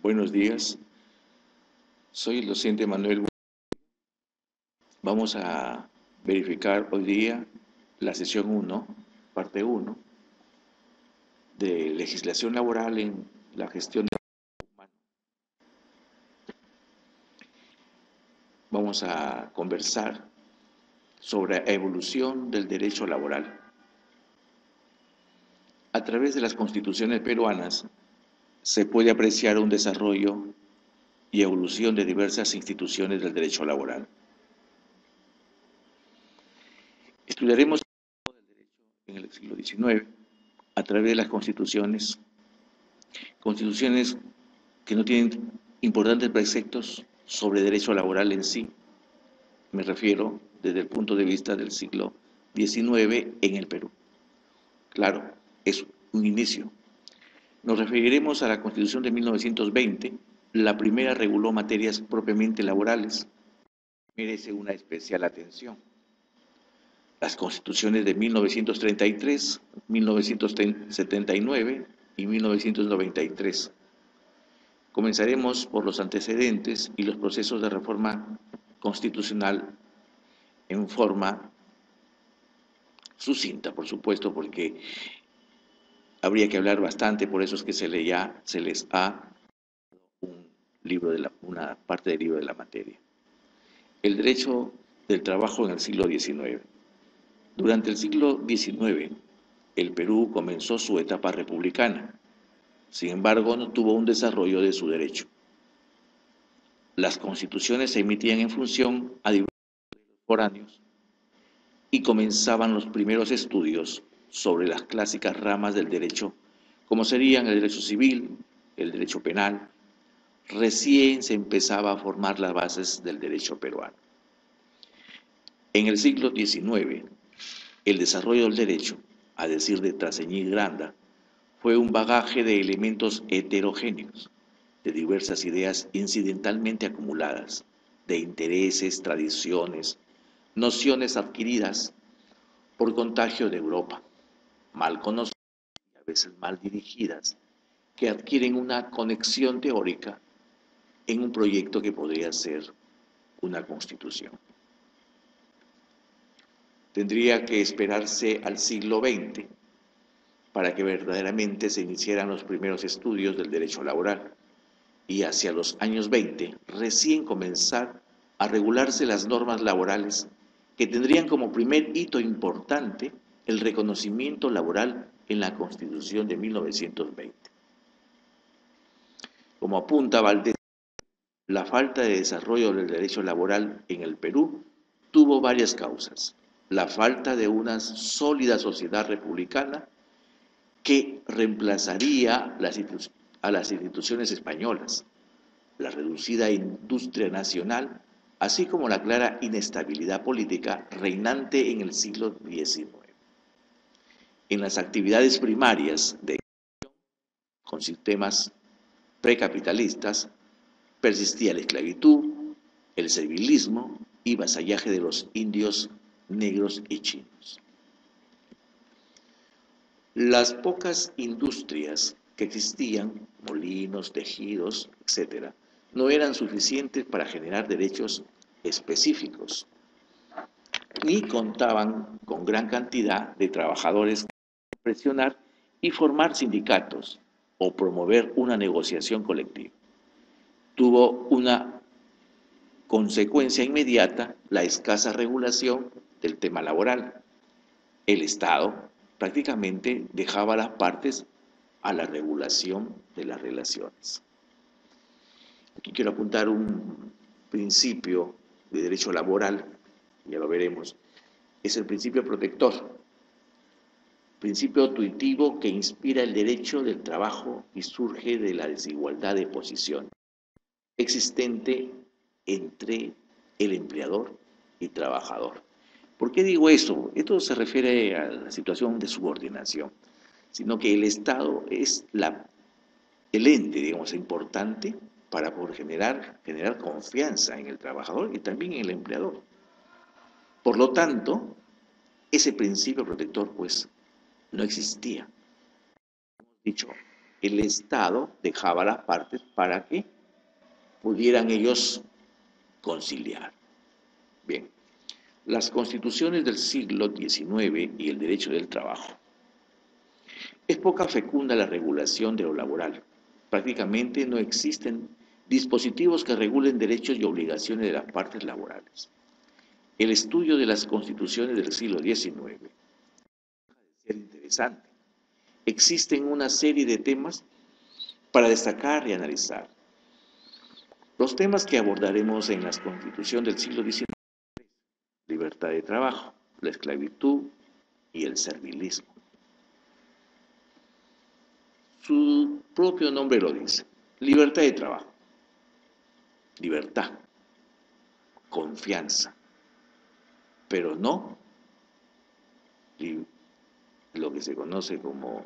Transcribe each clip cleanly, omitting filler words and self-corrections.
Buenos días, soy el docente Manuel. Vamos a verificar hoy día la sesión 1, parte 1, de legislación laboral en la gestión de recursos humanos. Vamos a conversar sobre la evolución del derecho laboral. A través de las constituciones peruanas se puede apreciar un desarrollo y evolución de diversas instituciones del derecho laboral. Estudiaremos en el siglo XIX a través de las constituciones que no tienen importantes preceptos sobre derecho laboral en sí. Me refiero desde el punto de vista del siglo XIX en el Perú. Claro, es un inicio. Nos referiremos a la Constitución de 1920. La primera reguló materias propiamente laborales. Merece una especial atención. Las constituciones de 1933, 1979 y 1993. Comenzaremos por los antecedentes y los procesos de reforma constitucional en forma sucinta, por supuesto, porque habría que hablar bastante, por eso es que se les ha una parte del libro de la materia. El derecho del trabajo en el siglo XIX. Durante el siglo XIX, el Perú comenzó su etapa republicana. Sin embargo, no tuvo un desarrollo de su derecho. Las constituciones se emitían en función a diversos foráneos y comenzaban los primeros estudios sobre las clásicas ramas del derecho, como serían el derecho civil, el derecho penal. Recién se empezaba a formar las bases del derecho peruano. En el siglo XIX, el desarrollo del derecho, a decir de Traseñí Granda, fue un bagaje de elementos heterogéneos, de diversas ideas incidentalmente acumuladas, de intereses, tradiciones, nociones adquiridas por contagio de Europa, mal conocidas y a veces mal dirigidas, que adquieren una conexión teórica en un proyecto que podría ser una constitución. Tendría que esperarse al siglo XX para que verdaderamente se iniciaran los primeros estudios del derecho laboral y hacia los años 20 recién comenzar a regularse las normas laborales que tendrían como primer hito importante el reconocimiento laboral en la Constitución de 1920. Como apunta Valdés, la falta de desarrollo del derecho laboral en el Perú tuvo varias causas. La falta de una sólida sociedad republicana que reemplazaría a las instituciones españolas, la reducida industria nacional, así como la clara inestabilidad política reinante en el siglo XIX. En las actividades primarias con sistemas precapitalistas persistía la esclavitud, el servilismo y vasallaje de los indios negros y chinos. Las pocas industrias que existían, molinos, tejidos, etc., no eran suficientes para generar derechos específicos, ni contaban con gran cantidad de trabajadores para presionar y formar sindicatos o promover una negociación colectiva. Tuvo una consecuencia inmediata la escasa regulación del tema laboral. El Estado prácticamente dejaba a las partes a la regulación de las relaciones. Aquí quiero apuntar un principio de derecho laboral, ya lo veremos, es el principio protector, principio intuitivo que inspira el derecho del trabajo y surge de la desigualdad de posición existente entre el empleador y trabajador. ¿Por qué digo eso? Esto se refiere a la situación de subordinación, sino que el Estado es el ente, digamos, importante para poder generar confianza en el trabajador y también en el empleador. Por lo tanto, ese principio protector, pues, no existía. Hemos dicho, el Estado dejaba a las partes para que pudieran ellos conciliar. Bien, las constituciones del siglo XIX y el derecho del trabajo. Es poca fecunda la regulación de lo laboral. Prácticamente no existen dispositivos que regulen derechos y obligaciones de las partes laborales. El estudio de las constituciones del siglo XIX es interesante. Existen una serie de temas para destacar y analizar. Los temas que abordaremos en la Constitución del siglo XIX: libertad de trabajo, la esclavitud y el servilismo. Su propio nombre lo dice: libertad de trabajo, libertad, confianza, pero no lo que se conoce como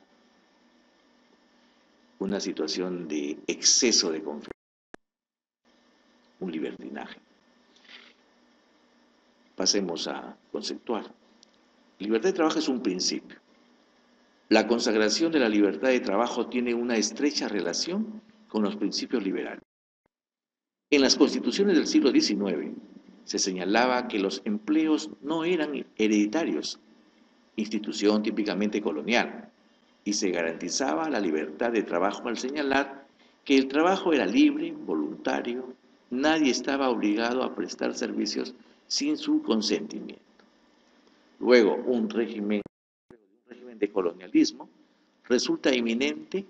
una situación de exceso de confianza, un libertinaje. Pasemos a conceptuar. Libertad de trabajo es un principio. La consagración de la libertad de trabajo tiene una estrecha relación con los principios liberales. En las constituciones del siglo XIX se señalaba que los empleos no eran hereditarios, institución típicamente colonial, y se garantizaba la libertad de trabajo al señalar que el trabajo era libre, voluntario, nadie estaba obligado a prestar servicios sin su consentimiento. Luego, un régimen de colonialismo, resulta inminente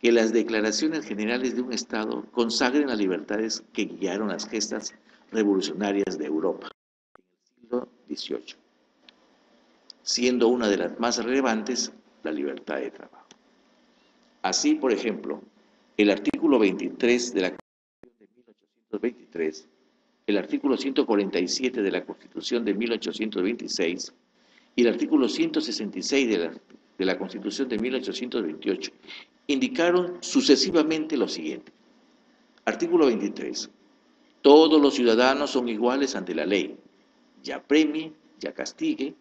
que las declaraciones generales de un Estado consagren las libertades que guiaron las gestas revolucionarias de Europa en el siglo XVIII, siendo una de las más relevantes la libertad de trabajo. Así, por ejemplo, el artículo 23 de la Constitución de 1823, el artículo 147 de la Constitución de 1826 y el artículo 166 de la Constitución de 1828 indicaron sucesivamente lo siguiente. Artículo 23. Todos los ciudadanos son iguales ante la ley. Ya premie, ya castigue,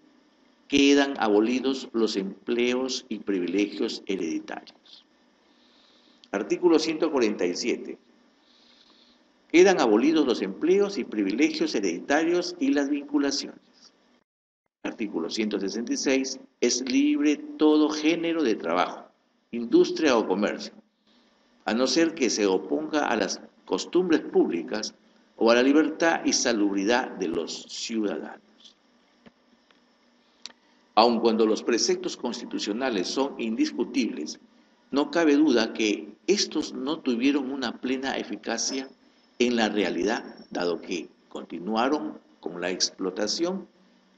quedan abolidos los empleos y privilegios hereditarios. Artículo 147. Quedan abolidos los empleos y privilegios hereditarios y las vinculaciones. Artículo 166. Es libre todo género de trabajo, industria o comercio, a no ser que se oponga a las costumbres públicas o a la libertad y salubridad de los ciudadanos. Aun cuando los preceptos constitucionales son indiscutibles, no cabe duda que estos no tuvieron una plena eficacia en la realidad, dado que continuaron con la explotación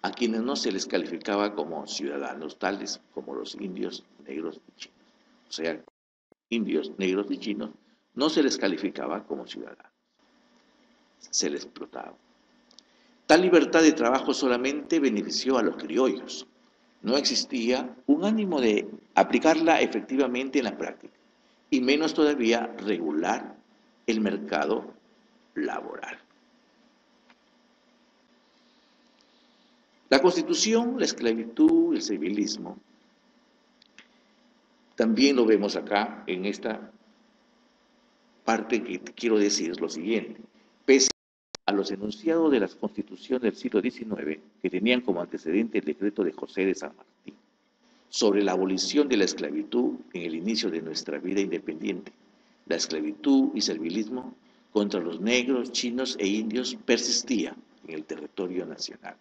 a quienes no se les calificaba como ciudadanos, tales como los indios, negros y chinos. O sea, indios, negros y chinos no se les calificaba como ciudadanos, se les explotaba. Tal libertad de trabajo solamente benefició a los criollos. No existía un ánimo de aplicarla efectivamente en la práctica, y menos todavía regular el mercado laboral. La Constitución, la esclavitud, el servilismo, también lo vemos acá en esta parte que quiero decir lo siguiente. Pese a los enunciados de las constituciones del siglo XIX, que tenían como antecedente el decreto de José de San Martín sobre la abolición de la esclavitud en el inicio de nuestra vida independiente, la esclavitud y servilismo contra los negros, chinos e indios persistía en el territorio nacional.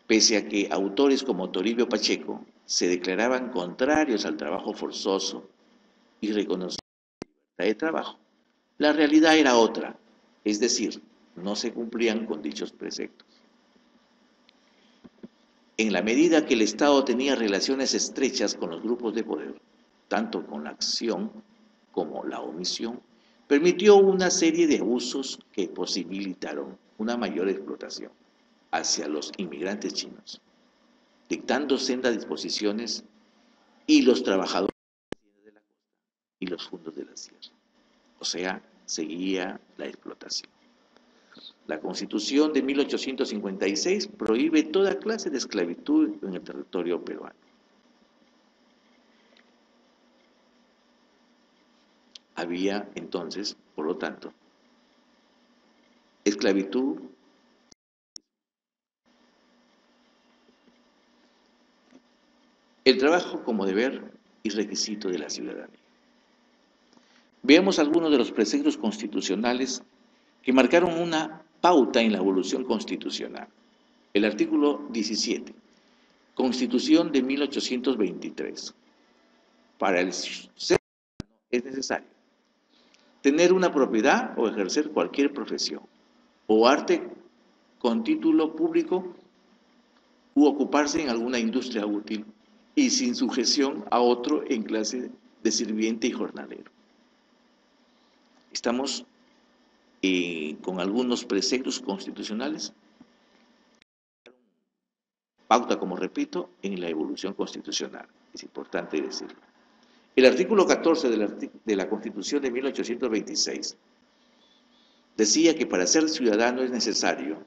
Pese a que autores como Toribio Pacheco se declaraban contrarios al trabajo forzoso y reconocían la libertad de trabajo, la realidad era otra, es decir, no se cumplían con dichos preceptos. En la medida que el Estado tenía relaciones estrechas con los grupos de poder, tanto con la acción como la omisión, permitió una serie de abusos que posibilitaron una mayor explotación hacia los inmigrantes chinos, dictando sendas disposiciones y los trabajadores de la costa y los fondos de la sierra. O sea, seguía la explotación. La Constitución de 1856 prohíbe toda clase de esclavitud en el territorio peruano. Había entonces, por lo tanto, esclavitud, el trabajo como deber y requisito de la ciudadanía. Veamos algunos de los preceptos constitucionales que marcaron una pauta en la evolución constitucional. El artículo 17, Constitución de 1823. Para el ser humano es necesario tener una propiedad o ejercer cualquier profesión o arte con título público u ocuparse en alguna industria útil y sin sujeción a otro en clase de sirviente y jornalero. Estamos con algunos preceptos constitucionales, pauta, como repito, en la evolución constitucional. Es importante decirlo. El artículo 14 de la Constitución de 1826 decía que para ser ciudadano es necesario,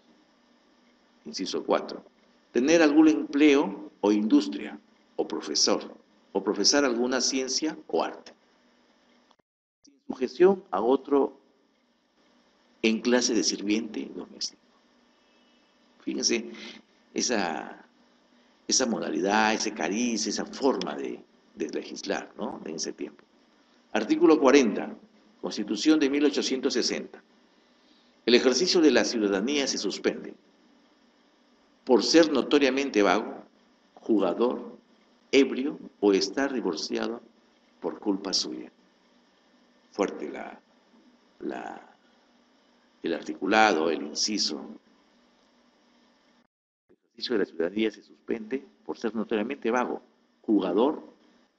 inciso 4, tener algún empleo o industria, o profesor, o profesar alguna ciencia o arte, sin sujeción a otro en clase de sirviente doméstico. Fíjense esa modalidad, ese cariz, esa forma de legislar, ¿no?, en ese tiempo. Artículo 40, Constitución de 1860. El ejercicio de la ciudadanía se suspende por ser notoriamente vago, jugador, ebrio o estar divorciado por culpa suya. Fuerte el articulado, el inciso. El ejercicio de la ciudadanía se suspende por ser notoriamente vago, jugador,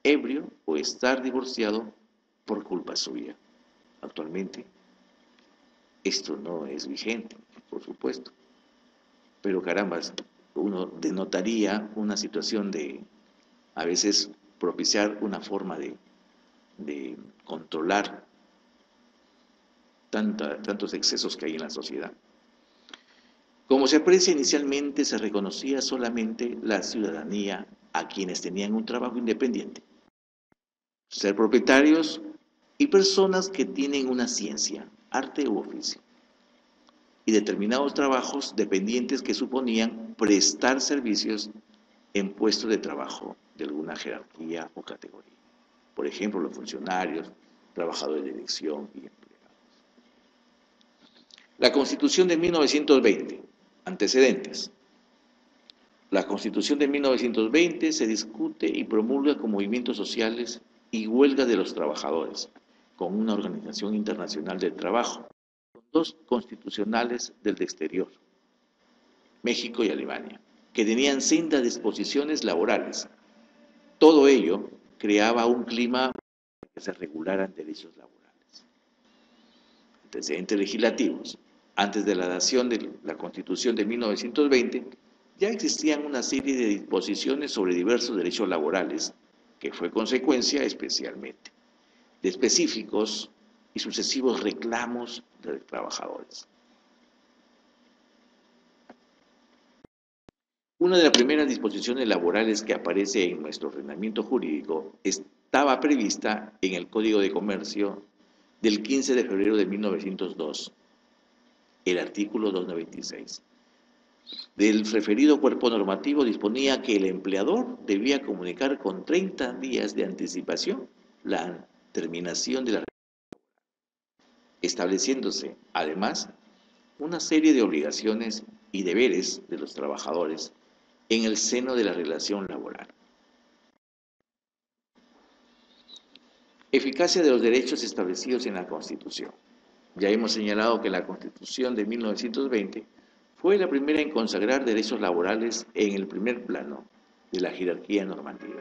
ebrio o estar divorciado por culpa suya. Actualmente esto no es vigente, por supuesto, pero caramba, uno denotaría una situación de, a veces, propiciar una forma de controlar tantos excesos que hay en la sociedad. Como se aprecia, inicialmente se reconocía solamente la ciudadanía a quienes tenían un trabajo independiente, ser propietarios y personas que tienen una ciencia, arte u oficio, y determinados trabajos dependientes que suponían prestar servicios en puestos de trabajo de alguna jerarquía o categoría. Por ejemplo, los funcionarios, trabajadores de dirección y empleados. La Constitución de 1920, antecedentes. La Constitución de 1920 se discute y promulga con movimientos sociales y huelga de los trabajadores, con una Organización Internacional del Trabajo, con dos constitucionales del exterior, México y Alemania, que tenían sendas disposiciones laborales. Todo ello creaba un clima para que se regularan derechos laborales. Antecedentes legislativos. Antes de la dación de la Constitución de 1920, ya existían una serie de disposiciones sobre diversos derechos laborales, que fue consecuencia especialmente de específicos y sucesivos reclamos de los trabajadores. Una de las primeras disposiciones laborales que aparece en nuestro ordenamiento jurídico estaba prevista en el Código de Comercio del 15 de febrero de 1902, el artículo 296. Del referido cuerpo normativo disponía que el empleador debía comunicar con 30 días de anticipación la terminación de la relación, estableciéndose, además, una serie de obligaciones y deberes de los trabajadores en el seno de la relación laboral. Eficacia de los derechos establecidos en la Constitución. Ya hemos señalado que la Constitución de 1920 fue la primera en consagrar derechos laborales en el primer plano de la jerarquía normativa.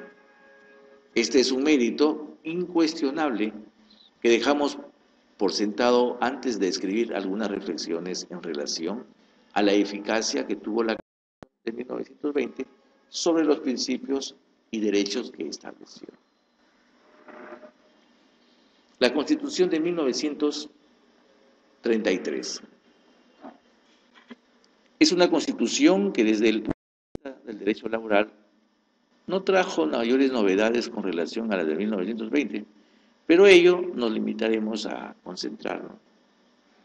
Este es un mérito incuestionable que dejamos por sentado antes de escribir algunas reflexiones en relación a la eficacia que tuvo la Constitución de 1920 sobre los principios y derechos que estableció. La Constitución de 1933 es una constitución que desde el punto de vista del derecho laboral no trajo mayores novedades con relación a la de 1920, Pero ello nos limitaremos a concentrarnos,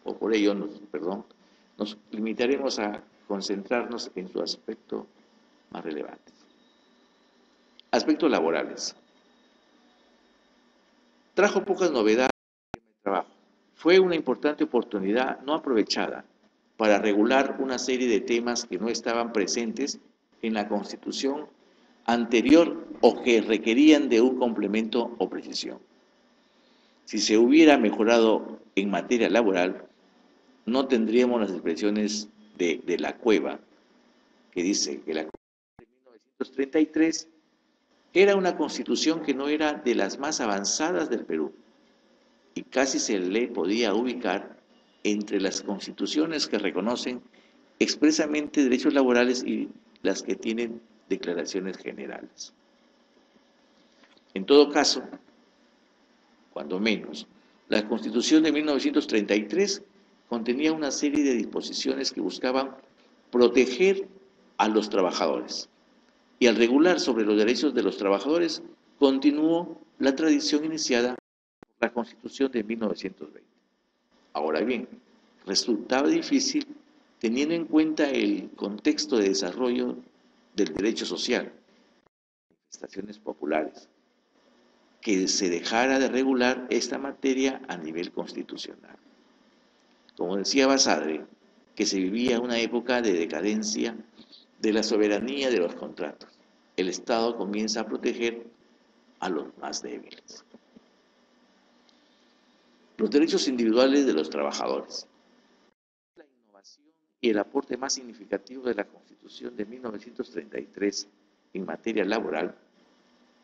o por ello, nos limitaremos a concentrarnos en su aspecto más relevante. Aspectos laborales. Trajo pocas novedades en el trabajo. Fue una importante oportunidad no aprovechada para regular una serie de temas que no estaban presentes en la Constitución anterior o que requerían de un complemento o precisión. Si se hubiera mejorado en materia laboral, no tendríamos las expresiones de la Cueva, que dice que la Constitución de 1933 era una constitución que no era de las más avanzadas del Perú y casi se le podía ubicar entre las constituciones que reconocen expresamente derechos laborales y las que tienen declaraciones generales. En todo caso, cuando menos, la Constitución de 1933 contenía una serie de disposiciones que buscaban proteger a los trabajadores. Y al regular sobre los derechos de los trabajadores, continuó la tradición iniciada por la Constitución de 1920. Ahora bien, resultaba difícil teniendo en cuenta el contexto de desarrollo del derecho social, manifestaciones populares, que se dejara de regular esta materia a nivel constitucional. Como decía Basadre, que se vivía una época de decadencia de la soberanía de los contratos. El Estado comienza a proteger a los más débiles. Los derechos individuales de los trabajadores. La innovación y el aporte más significativo de la Constitución de 1933 en materia laboral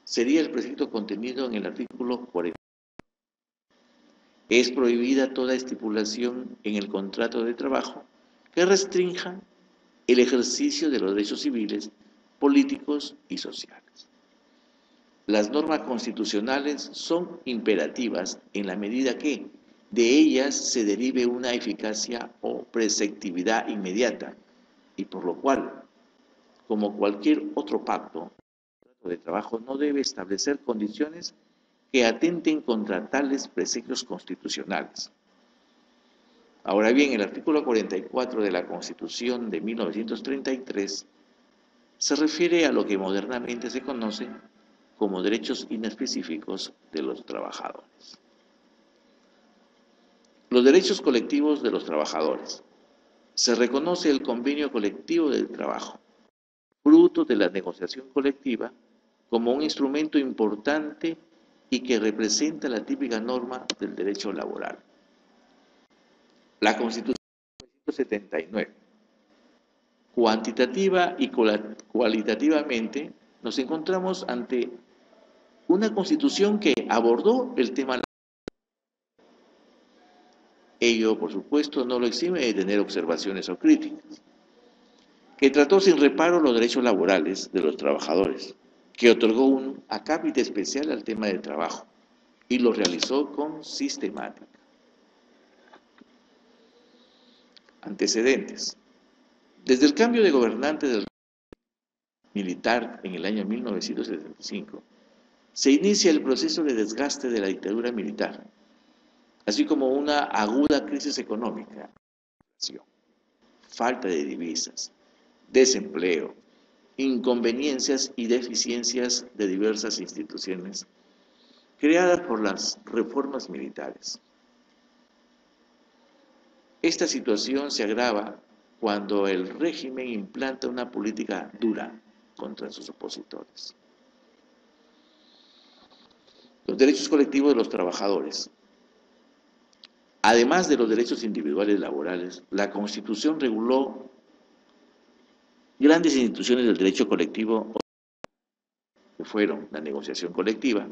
sería el precepto contenido en el artículo 40. Es prohibida toda estipulación en el contrato de trabajo que restrinja el ejercicio de los derechos civiles, políticos y sociales. Las normas constitucionales son imperativas en la medida que de ellas se derive una eficacia o preceptividad inmediata y por lo cual, como cualquier otro pacto, el contrato de trabajo no debe establecer condiciones que atenten contra tales preceptos constitucionales. Ahora bien, el artículo 44 de la Constitución de 1933 se refiere a lo que modernamente se conoce como derechos inespecíficos de los trabajadores. Los derechos colectivos de los trabajadores. Se reconoce el convenio colectivo del trabajo, fruto de la negociación colectiva, como un instrumento importante y que representa la típica norma del derecho laboral. La Constitución de 1979. Cuantitativa y cualitativamente nos encontramos ante una Constitución que abordó el tema laboral. Ello, por supuesto, no lo exime de tener observaciones o críticas. Que trató sin reparo los derechos laborales de los trabajadores, que otorgó un acápite especial al tema del trabajo y lo realizó con sistemática. Antecedentes. Desde el cambio de gobernante del militar en el año 1975, se inicia el proceso de desgaste de la dictadura militar, así como una aguda crisis económica, falta de divisas, desempleo, inconveniencias y deficiencias de diversas instituciones creadas por las reformas militares. Esta situación se agrava cuando el régimen implanta una política dura contra sus opositores. Los derechos colectivos de los trabajadores. Además de los derechos individuales laborales, la Constitución reguló grandes instituciones del derecho colectivo que fueron la negociación colectiva,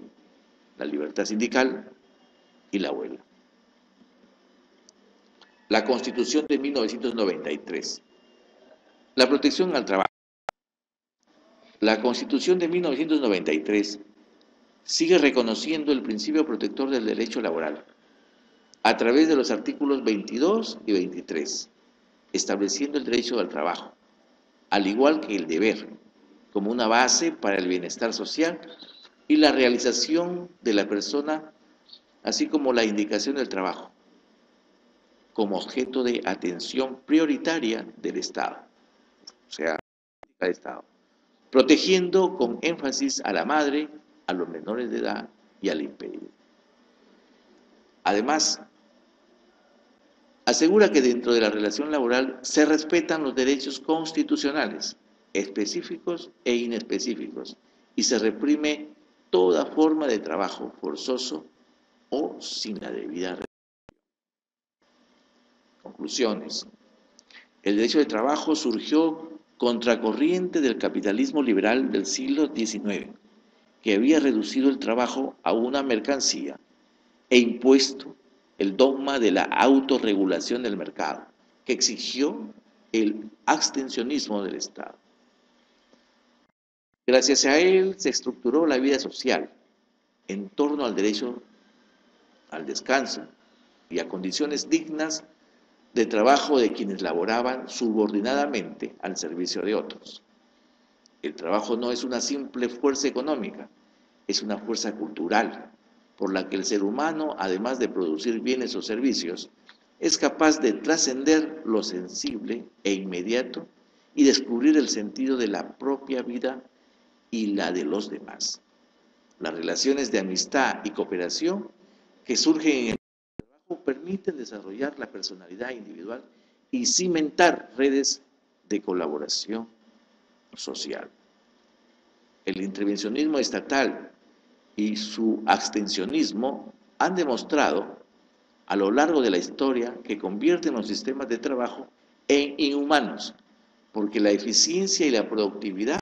la libertad sindical y la huelga. La Constitución de 1993. La protección al trabajo. La Constitución de 1993 sigue reconociendo el principio protector del derecho laboral a través de los artículos 22 y 23, estableciendo el derecho al trabajo, al igual que el deber, como una base para el bienestar social y la realización de la persona así como la indicación del trabajo como objeto de atención prioritaria del Estado, o sea, del Estado, protegiendo con énfasis a la madre, a los menores de edad y al impedido. Además, asegura que dentro de la relación laboral se respetan los derechos constitucionales, específicos e inespecíficos, y se reprime toda forma de trabajo forzoso o sin la debida. Conclusiones. El derecho de trabajo surgió contracorriente del capitalismo liberal del siglo XIX, que había reducido el trabajo a una mercancía e impuesto el dogma de la autorregulación del mercado, que exigió el abstencionismo del Estado. Gracias a él se estructuró la vida social en torno al derecho al descanso y a condiciones dignas de trabajo de quienes laboraban subordinadamente al servicio de otros. El trabajo no es una simple fuerza económica, es una fuerza cultural, por la que el ser humano, además de producir bienes o servicios, es capaz de trascender lo sensible e inmediato y descubrir el sentido de la propia vida y la de los demás. Las relaciones de amistad y cooperación que surgen en el trabajo permiten desarrollar la personalidad individual y cimentar redes de colaboración social. El intervencionismo estatal y su abstencionismo han demostrado a lo largo de la historia que convierten los sistemas de trabajo en inhumanos, porque la eficiencia y la productividad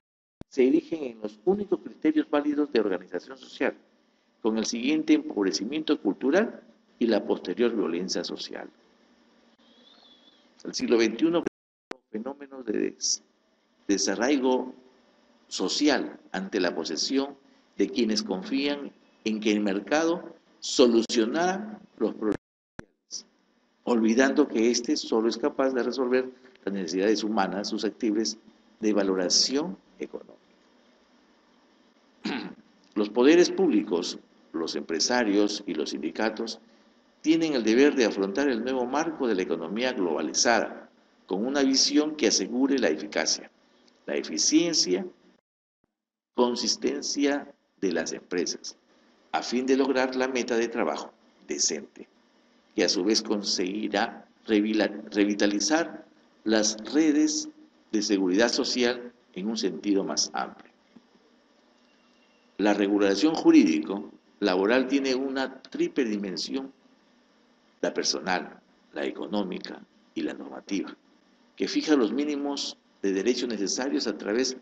se erigen en los únicos criterios válidos de organización social, con el siguiente empobrecimiento cultural y la posterior violencia social. El siglo XXI presenta fenómenos de desarraigo social ante la posesión de quienes confían en que el mercado solucionará los problemas, olvidando que éste solo es capaz de resolver las necesidades humanas susceptibles de valoración económica. Los poderes públicos, los empresarios y los sindicatos tienen el deber de afrontar el nuevo marco de la economía globalizada con una visión que asegure la eficacia, la eficiencia, consistencia de las empresas, a fin de lograr la meta de trabajo decente, que a su vez conseguirá revitalizar las redes de seguridad social en un sentido más amplio. La regulación jurídico laboral tiene una triple dimensión: la personal, la económica y la normativa, que fija los mínimos de derechos necesarios a través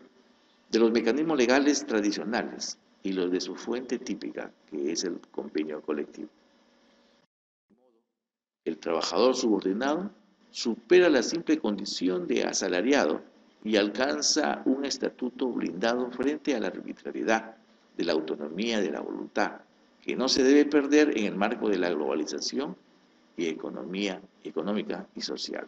de los mecanismos legales tradicionales y los de su fuente típica, que es el convenio colectivo. El trabajador subordinado supera la simple condición de asalariado y alcanza un estatuto blindado frente a la arbitrariedad de la autonomía de la voluntad, que no se debe perder en el marco de la globalización y economía económica y social.